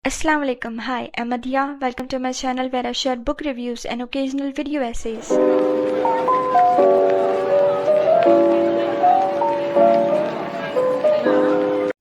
Assalamu alaikum. Hi, I'm Adia. Welcome to my channel where I share book reviews and occasional video essays.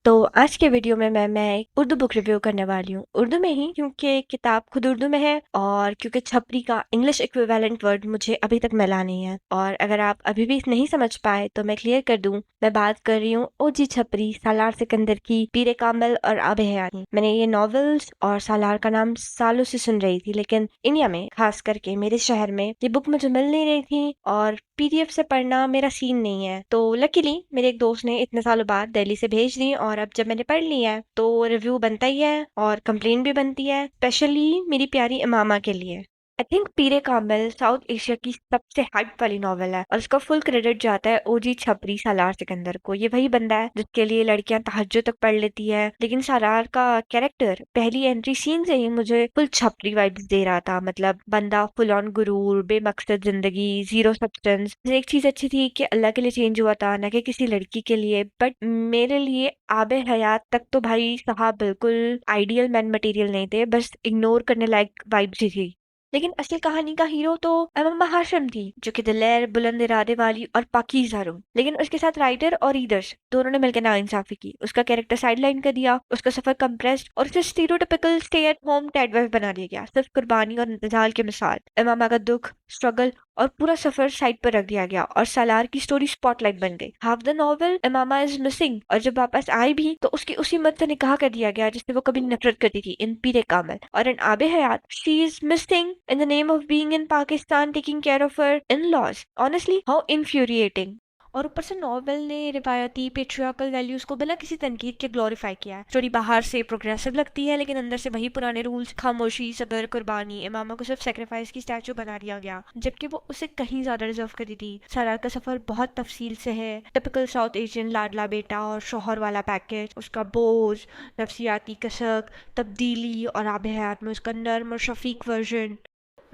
तो आज के video में मैं एक Urdu book review करने वाली हूँ। उर्दू में ही, क्योंकि किताब खुद उर्दू में है और क्योंकि छपरी का इंग्लिश इक्विवेलेंट वर्ड मुझे अभी तक मिला नहीं है। और अगर आप अभी भी नहीं समझ पाए तो मैं क्लियर कर दूं, मैं बात कर रही हूँ ओजी छपरी, सालार सिकंदर की पीरे कामिल और आबे हयात की। मैंने ये नॉवेल्स और सालार का नाम सालों से सुन रही थी, लेकिन इंडिया में, खास करके मेरे शहर में, ये बुक मुझे मिल नहीं रही थी और पीडीएफ से पढ़ना मेरा सीन नहीं है। तो लकीली मेरे एक दोस्त ने इतने सालों बाद दिल्ली से भेज दी और अब जब मैंने पढ़ ली है तो रिव्यू बनता ही है और कंप्लेन भी बनती है, स्पेशली मेरी प्यारी इमामा के लिए। I think Peer-e Kamil South Asia की सबसे हाइप वाली नॉवेल है और उसका फुल क्रेडिट जाता है ओजी छपरी सालार सिकंदर को। ये वही बंदा है जिसके लिए लड़कियां तहज्जुद तक पढ़ लेती है, लेकिन सालार का कैरेक्टर पहली एंट्री सीन से ही मुझे फुल छपरी वाइब्स दे रहा था। मतलब बंदा फुल ऑन गुरूर, बेमकसद जिंदगी, जीरो सब्सटेंस। एक चीज अच्छी थी कि अल्लाह के लिए चेंज हुआ था, न कि किसी लड़की के लिए। बट मेरे लिए आबे हयात तक तो भाई साहब बिल्कुल आइडियल मैन मटेरियल नहीं थे, बस इग्नोर करने लायक वाइब्स ही थी। लेकिन असली कहानी का हीरो तो अम्मा हाशिम थी, जो कि दिलेर, बुलंद इरादे वाली और पाकीज़ा रूह। लेकिन उसके साथ राइटर और रीडर्स दोनों ने मिलकर नाइंसाफी की। उसका कैरेक्टर साइडलाइन कर दिया, उसका सफर कंप्रेस्ड और उसे stereotypical stay at home dad wife बना दिया गया, सिर्फ कुर्बानी और इंतजार की मिसाल। इमामा का दुख, स्ट्रगल और पूरा सफर साइड पर रख दिया गया और सालार की स्टोरी स्पॉटलाइट बन गई। Half the novel Imama is missing, और जब वापस आई भी तो उसकी उसी मर्द से निकाह कर दिया गया जिससे वो कभी नफरत करती थी, इन पीरे कामिल। और in Aab-e Hayat, she is missing in the name of being in Pakistan taking care of her in-laws. Honestly, how infuriating. और ऊपर से नॉवेल ने रिवायती पेट्रियार्कल वैल्यूज को बिना किसी तनकीद के ग्लोरीफाई किया है। स्टोरी बाहर से प्रोग्रेसिव लगती है, लेकिन अंदर से वही पुराने रूल्स, खामोशी, सबर, कुर्बानी। इमामा को सिर्फ सेक्रीफाइस की स्टैचू बना दिया गया, जबकि वो उसे कहीं ज्यादा डिजर्व करती थी। सालार का सफर बहुत तफसील से है, टिपिकल साउथ एशियन लाडला बेटा और शोहर वाला पैकेज, उसका बोझ, नफसियाती कसक, तब्दीली, और आबे हयात में उसका नर्म और शफीक वर्जन।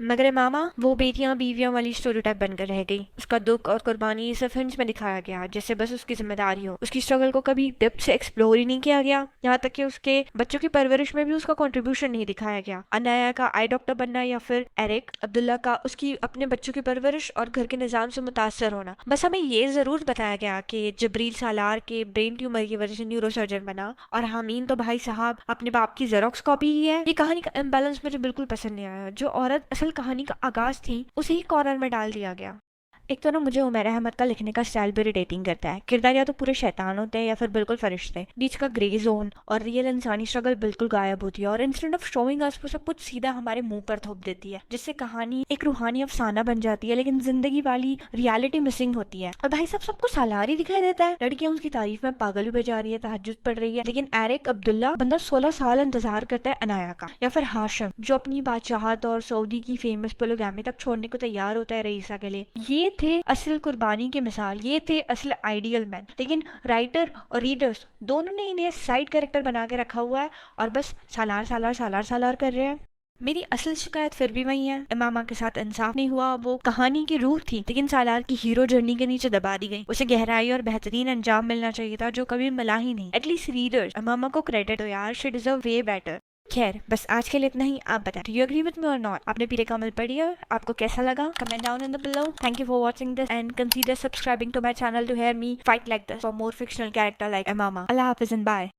मगर इमामा वो बेटियां बीवियों वाली स्टोरीटाइप बनकर रह गई। उसका दुख और कुर्बानी सिर्फ हिंज में दिखाया गया, जैसे बस उसकी जिम्मेदारी हो। उसकी स्ट्रगल को कभी डेप्थ से एक्सप्लोर ही नहीं किया गया, यहाँ तक कि उसके बच्चों की परवरिश में भी उसका कंट्रीब्यूशन नहीं दिखाया गया। अनाया का आई डॉक्टर बनना या फिर एरिक अब्दुल्ला का उसकी अपने बच्चों की परवरिश और घर के निजाम से मुतासर होना। बस हमें ये जरूर बताया गया कि जबरील सालार के ब्रेन ट्यूमर की वजह से न्यूरोसर्जन बना और हामीन तो भाई साहब अपने बाप की जेरोक्स कॉपी ही है। ये कहानी का इम्बैलेंस मुझे बिल्कुल पसंद नहीं आया। जो औरत असल कहानी का आगाज थी उसे ही कॉर्नर में डाल दिया गया। एक तो ना मुझे उमैर अहमद का लिखने का स्टाइल भी इरिटेटिंग करता है। किरदार या तो पूरे शैतान होते हैं या फिर बिल्कुल फरिश्ते। बीच का ग्रे जोन और रियल इंसानी स्ट्रगल बिल्कुल गायब होती है और इंस्टेड ऑफ शोइंग अस वो सब कुछ सीधा हमारे मुंह पर थोप देती है, जिससे कहानी एक रूहानी अफसाना बन जाती है, लेकिन जिंदगी वाली रियलिटी मिसिंग होती है। और भाई साहब सबको सालार ही दिखाई देता है। लड़कियां उसकी तारीफ में पागल हुए जा रही है, तहज्जुद पढ़ रही है, लेकिन एरिक अब्दुल्ला बंदा 16 साल इंतजार करता है अनाया का। या फिर हाशिम जो अपनी बादशाहत और सऊदी की फेमस पोलोगैमी तक छोड़ने को तैयार होता है रईसा के लिए। ये थे असल कुर्बानी की मिसाल, ये थे असल आइडियल मैन। लेकिन राइटर और रीडर्स दोनों ने इन्हें साइड कैरेक्टर बना के रखा हुआ है और बस सालार सालार सालार सालार कर रहे हैं। मेरी असल शिकायत फिर भी वही है, इमामा के साथ इंसाफ नहीं हुआ। वो कहानी की रूह थी, लेकिन सालार की हीरो जर्नी के नीचे दबा दी गई। उसे गहराई और बेहतरीन अंजाम मिलना चाहिए था, जो कभी मिला ही नहीं। एटलीस्ट रीडर्स इमामा को क्रेडिट दो यार, शी डिजर्व वे बेटर। खैर बस आज के लिए इतना ही। आप बताएं, do you agree with me और नॉट? आपने पीरे कामिल पढ़ी है? आपको कैसा लगा? Comment down in the below. Thank you for watching this and consider subscribing to my channel to hear me fight like this for more fictional character like Imama. Allah हाफिज and bye.